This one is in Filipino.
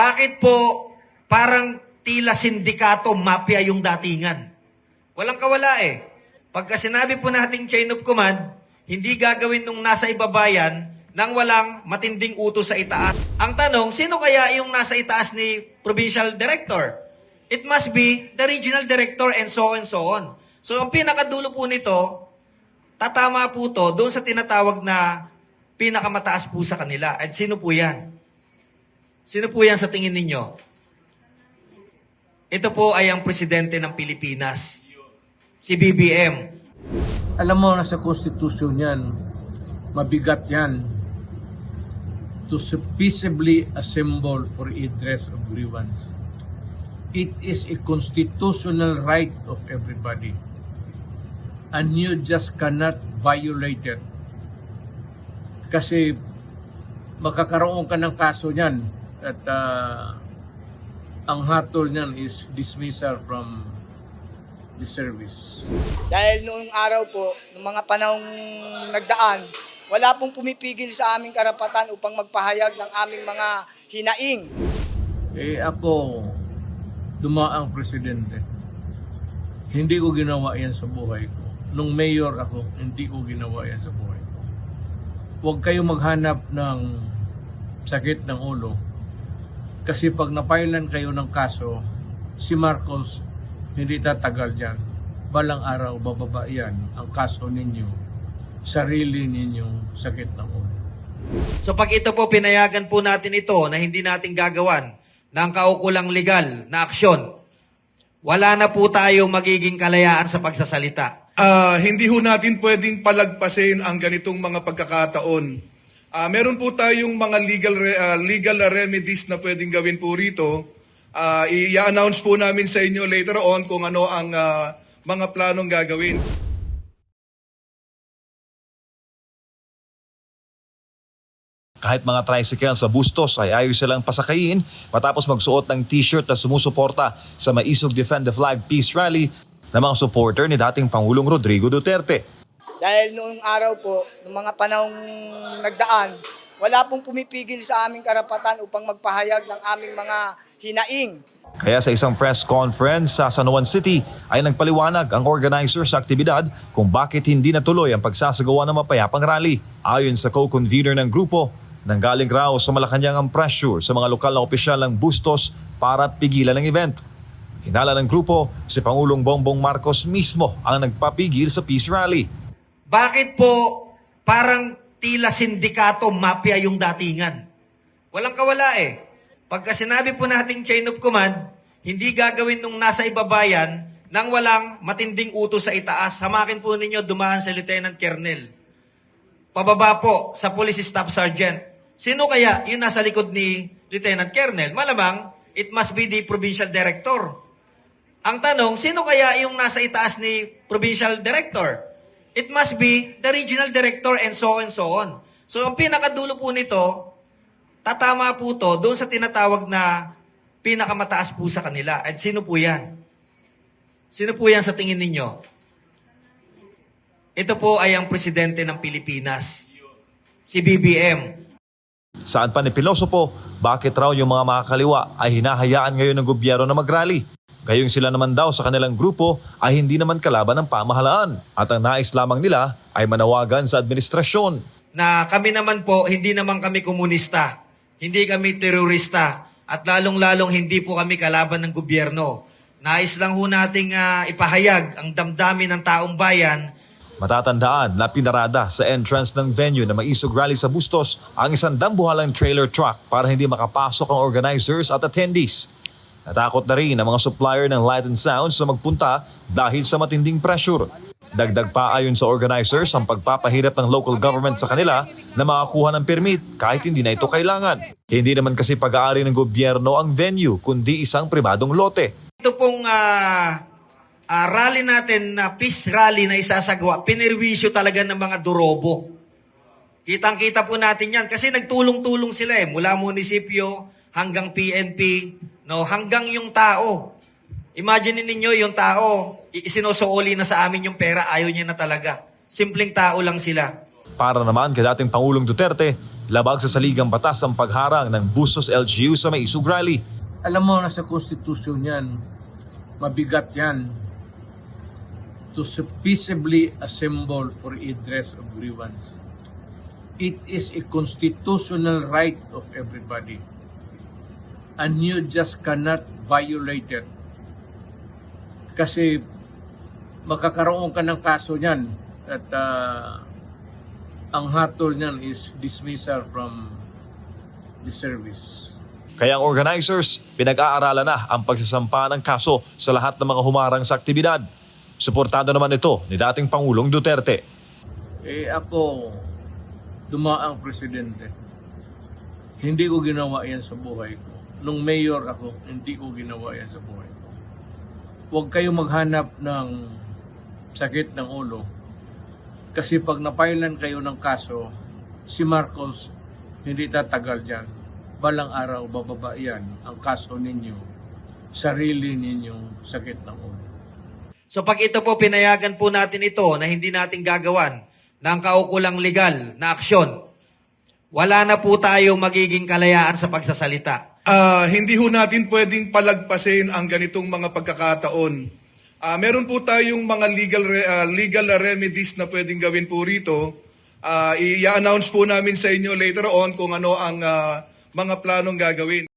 Bakit po parang tila sindikato, mafia yung datingan? Walang kawala eh. Pagka sinabi po nating chain of command, hindi gagawin nung nasa ibabayan nang walang matinding utos sa itaas. Ang tanong, sino kaya yung nasa itaas ni Provincial Director? It must be the Regional Director and so on. So ang pinakadulo po nito, tatama po to doon sa tinatawag na pinakamataas po sa kanila. At sino po yan? Sino po yan sa tingin ninyo? Ito po ay ang presidente ng Pilipinas, si BBM. Alam mo, nasa konstitusyon yan, mabigat yan to peaceably assemble for redress of grievance. It is a constitutional right of everybody. And you just cannot violate it. Kasi makakaroon ka ng kaso niyan at ang hatol niyan is dismissal from the service. Dahil noong araw po, noong mga panahong nagdaan, wala pong pumipigil sa aming karapatan upang magpahayag ng aming mga hinaing. Ako, dumaang presidente. Hindi ko ginawa yan sa buhay ko. Nung mayor ako, hindi ko ginawa yan sa buhay ko. Huwag kayo maghanap ng sakit ng ulo. Kasi pag napailan kayo ng kaso, si Marcos hindi tatagal dyan. Balang araw, bababa yan ang kaso ninyo, sarili ninyong sakit ng ulo. So pag ito po, pinayagan po natin ito na hindi natin gagawan ng kaukulang legal na aksyon, wala na po tayong magiging kalayaan sa pagsasalita. Hindi ho natin pwedeng palagpasin ang ganitong mga pagkakataon. Meron po tayong mga legal remedies na pwedeng gawin po rito. I-announce po namin sa inyo later on kung ano ang mga planong gagawin. Kahit mga tricycle sa Bustos ay ayaw silang pasakayin matapos magsuot ng t-shirt na sumusuporta sa Maisog Defend the Flag Peace Rally ng mga supporter ni dating Pangulong Rodrigo Duterte. Dahil noong araw po, noong mga panahong nagdaan, wala pong pumipigil sa aming karapatan upang magpahayag ng aming mga hinaing. Kaya sa isang press conference sa San Juan City ay nagpaliwanag ang organizer sa aktibidad kung bakit hindi natuloy ang pagsasagawa ng mapayapang rally. Ayon sa co-convener ng grupo, nanggaling raw sa Malacanang ang pressure sa mga lokal na opisyal ng Bustos para pigilan ang event. Hinala ng grupo, si Pangulong Bongbong Marcos mismo ang nagpapigil sa peace rally. Bakit po parang tila sindikato, mafia yung datingan? Walang kawala eh. Pagka sinabi po nating chain of command, hindi gagawin nung nasa ibabayan nang walang matinding utos sa itaas. Hamakin po ninyo dumaan sa Lieutenant Colonel. Pababa po sa Police Staff Sergeant. Sino kaya yung nasa likod ni Lieutenant Colonel? Malamang, it must be the Provincial Director. Ang tanong, sino kaya yung nasa itaas ni Provincial Director? It must be the Regional Director and so on. So ang pinakadulo po nito, tatama po to doon sa tinatawag na pinakamataas po sa kanila. At sino po yan? Sino po yan sa tingin ninyo? Ito po ay ang presidente ng Pilipinas, si BBM. Saan pa ni Piloso po, bakit raw yung mga makakaliwa ay hinahayaan ngayon ng gobyerno na mag-rally? Gayong sila naman daw sa kanilang grupo ay hindi naman kalaban ng pamahalaan at ang nais lamang nila ay manawagan sa administrasyon. Na kami naman po, hindi naman kami komunista, hindi kami terorista, at lalong-lalong hindi po kami kalaban ng gobyerno. Nais lang ho nating ipahayag ang damdamin ng taong bayan. Matatandaan na pinarada sa entrance ng venue na Maisog Rally sa Bustos ang isang dambuhalang trailer truck para hindi makapasok ang organizers at attendees. Natakot na rin ang mga supplier ng light and sounds na magpunta dahil sa matinding pressure. Dagdag pa ayon sa organizers ang pagpapahirap ng local government sa kanila na makakuha ng permit kahit hindi na ito kailangan. Hindi naman kasi pag-aari ng gobyerno ang venue kundi isang pribadong lote. Ito pong rally natin na peace rally na isasagawa, pinirwisyo talaga ng mga durobo. Kitang-kita po natin yan kasi nagtulong-tulong sila mula munisipyo hanggang PNP, no, hanggang yung tao. Imagine ninyo yung tao, isinusuoli na sa amin yung pera, ayaw niya na talaga. Simpleng tao lang sila. Para naman kay dating Pangulong Duterte, labag sa saligang batas ang pagharang ng Bustos LGU sa may isog rally. Alam mo, nasa konstitusyon yan, mabigat yan, to peaceably assemble for redress of grievance. It is a constitutional right of everybody. And you just cannot violate it. Kasi makakaroon ka ng kaso niyan at ang hatol niyan is dismissal from the service. Kaya ang organizers, pinag-aaralan na ang pagsasampa ng kaso sa lahat ng mga humarang sa aktibidad. Suportado naman ito ni dating Pangulong Duterte. Ako, dumaang presidente. Hindi ko ginawa yan sa buhay ko. Nung mayor ako, hindi ko ginawa yan sa buhay ko. Huwag kayo maghanap ng sakit ng ulo. Kasi pag napailan kayo ng kaso, si Marcos hindi tatagal dyan. Balang araw, bababa yan ang kaso ninyo, sarili ninyong sakit ng ulo. So pag ito po, pinayagan po natin ito na hindi natin gagawan ng kaukulang legal na aksyon, wala na po tayo magiging kalayaan sa pagsasalita. Hindi ho natin pwedeng palagpasin ang ganitong mga pagkakataon. Meron po tayong mga legal remedies na pwedeng gawin po rito. I-announce po namin sa inyo later on kung ano ang mga planong gagawin.